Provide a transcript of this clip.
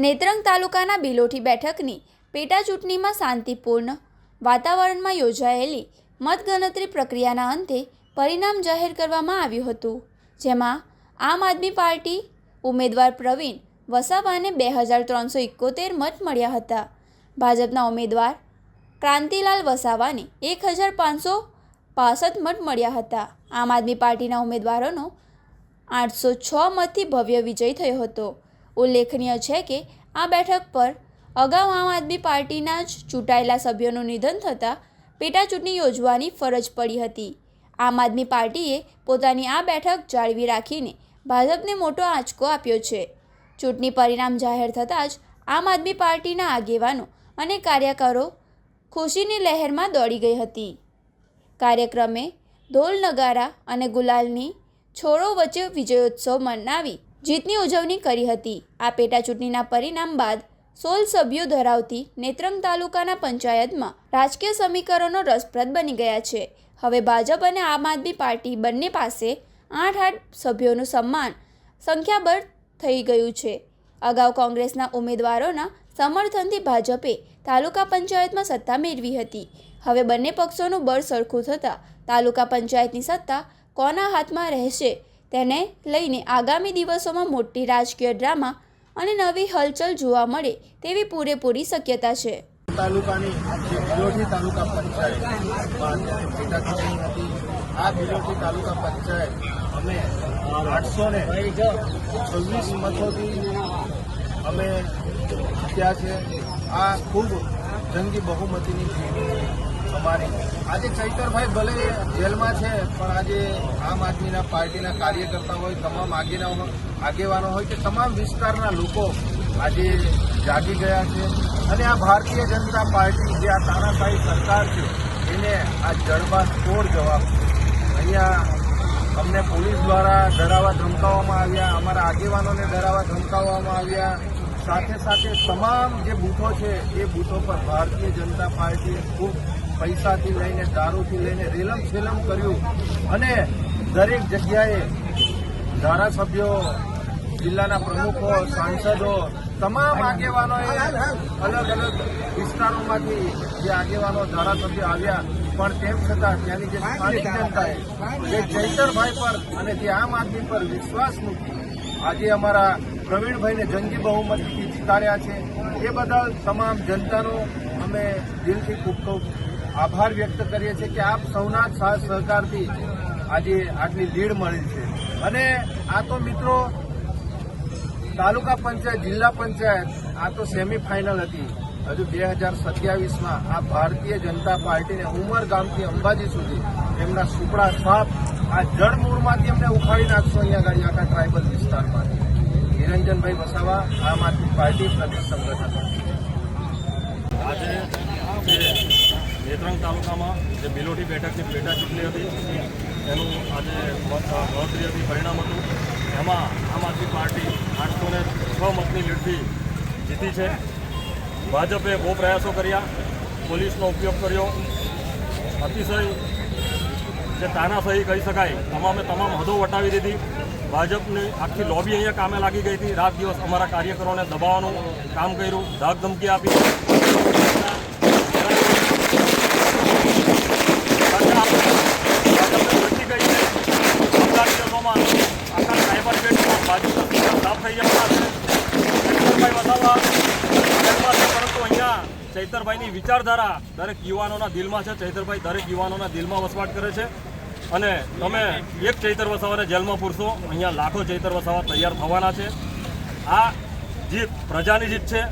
નેત્રંગ તાલુકાના બિલોઠી બેઠકની પેટા ચૂંટણીમાં શાંતિપૂર્ણ વાતાવરણમાં યોજાયેલી મતગણતરી પ્રક્રિયાના અંતે પરિણામ જાહેર કરવામાં આવ્યું હતું, જેમાં આમ આદમી પાર્ટી ઉમેદવાર પ્રવીણ વસાવાને 2371 મત મળ્યા હતા. ભાજપના ઉમેદવાર ક્રાંતિલાલ વસાવાને 1565 મત મળ્યા હતા. આમ આદમી પાર્ટીના ઉમેદવારોનો 806 મતથી ભવ્ય વિજય થયો હતો. ઉલ્લેખનીય છે કે આ બેઠક પર અગાઉ આમ આદમી પાર્ટીના જ ચૂંટાયેલા સભ્યોનું નિધન થતાં પેટા ચૂંટણી યોજવાની ફરજ પડી હતી. આમ આદમી પાર્ટીએ પોતાની આ બેઠક જાળવી રાખીને ભાજપને મોટો આંચકો આપ્યો છે. ચૂંટણી પરિણામ જાહેર થતાં જ આમ આદમી પાર્ટીના આગેવાનો અને કાર્યકરો ખુશીની લહેરમાં દોડી ગઈ હતી. કાર્યક્રમે ઢોલ નગારા અને ગુલાલની છોડો વચ્ચે વિજયોત્સવ મનાવી જીતની ઉજવણી કરી હતી. આ પેટા ચૂંટણીના પરિણામ બાદ 16 સભ્યો ધરાવતી નેત્રંગ તાલુકાના પંચાયતમાં રાજકીય સમીકરણો રસપ્રદ બની ગયા છે. હવે ભાજપ અને આમ આદમી પાર્ટી બંને પાસે 8 સભ્યોનું સમાન સંખ્યાબળ થઈ ગયું છે. અગાઉ કોંગ્રેસના ઉમેદવારોના સમર્થનથી ભાજપે તાલુકા પંચાયતમાં સત્તા મેળવી હતી. હવે બંને પક્ષોનું બળ સરખું થતાં તાલુકા પંચાયતની સત્તા કોના હાથમાં રહેશે તેને લઈને આગામી દિવસોમાં મોટી રાજકીય ડ્રામા અને નવી હલચલ જોવા મળે તેવી પૂરેપૂરી શક્યતા છે. તાલુકાની બિલોઠી તાલુકા પંચાયતમાં પેટા ચૂંટણી હતી. આ બિલોઠી તાલુકા પંચાયત અમે 826 મતોથી અમે જીત્યા છે. આ ખૂબ જંગી બહુમતીની જીત અમારી. આજે ચૈતરભાઈ ભલે જેલમાં છે, પણ આજે આમ આદમીના પાર્ટીના કાર્યકર્તા હોય, તમામ આગેવાનો હોય કે તમામ વિસ્તારના લોકો આજે જાગી ગયા છે અને આ ભારતીય જનતા પાર્ટી જે આ તાનાશાહી સરકાર છે એને આ જડબાતોડ જવાબ છે. અહીંયા અમને પોલીસ દ્વારા ડરાવવા ધમકાવવામાં આવ્યા, અમારા આગેવાનોને ડરાવવા ધમકાવવામાં આવ્યા. સાથે સાથે તમામ જે બૂથો છે એ બૂથો પર ભારતીય જનતા પાર્ટીએ ખૂબ પૈસાથી લઈને દારૂથી લઈને રેલમ છેલમ કર્યું અને દરેક જગ્યાએ ધારાસભ્યો, જિલ્લાના પ્રમુખો, સાંસદો, તમામ આગેવાનોએ અલગ અલગ વિસ્તારોમાંથી જે આગેવાનો ધારાસભ્યો આવ્યા, પણ તેમ છતાં ત્યાંની જે સ્થાનિક જનતાએ જે ચૈતરભાઈ પર અને જે આમ આદમી પર વિશ્વાસ મૂકી આજે અમારા પ્રવીણભાઈને જંગી બહુમતીથી જીતાડ્યા છે. એ બદલ તમામ જનતાનો અમે દિલથી ખૂબ ખૂબ આભાર વ્યક્ત કરીએ છીએ કે આપ સૌના સાથ સહકારથી આજે આટલી લીડ મળી છે. અને આ તો મિત્રો તાલુકા પંચાયત, જિલ્લા પંચાયત આ તો સેમીફાઇનલ હતી. હજુ 2027માં આ ભારતીય જનતા પાર્ટીને ઉમરગામથી અંબાજી સુધી એમના સુપડા સાપ આ જળમૂળમાંથી અમને ઉખાડી નાખશો અહીંયા આગળ આખા ટ્રાઇબલ વિસ્તારમાંથી. નિરંજનભાઈ વસાવા, આમ આદમી પાર્ટી પ્રદેશ સંગઠન. આજે જે નેત્રંગ તાલુકામાં જે બિલોઠી બેઠકની પેટા ચૂંટણી હતી એનું આજે ગણતરી હતી, પરિણામ હતું. એમાં આમ આદમી પાર્ટી 806 મતની લીડથી જીતી છે. ભાજપે બહુ પ્રયાસો કર્યા, પોલીસનો ઉપયોગ કર્યો, અતિશય જે તાનાશાહી કહી શકાય તમામે તમામ હદો વટાવી દીધી. ભાજપની આખી લોબી અહીંયા કામે લાગી ગઈ હતી. રાત દિવસ અમારા કાર્યકરોને દબાવવાનું કામ કર્યું, ધાક ધમકી આપી. ચૈતરભાઈની વિચારધારા દરેક યુવાનોના દિલમાં છે. ચૈતરભાઈ દરેક યુવાનોના દિલમાં વસવાટ કરે છે અને તમે એક ચૈતર વસાવાને જેલમાં પૂરશો, અહીંયા લાખો ચૈતર વસાવા તૈયાર થવાના છે. આ જીત પ્રજાની જીત છે.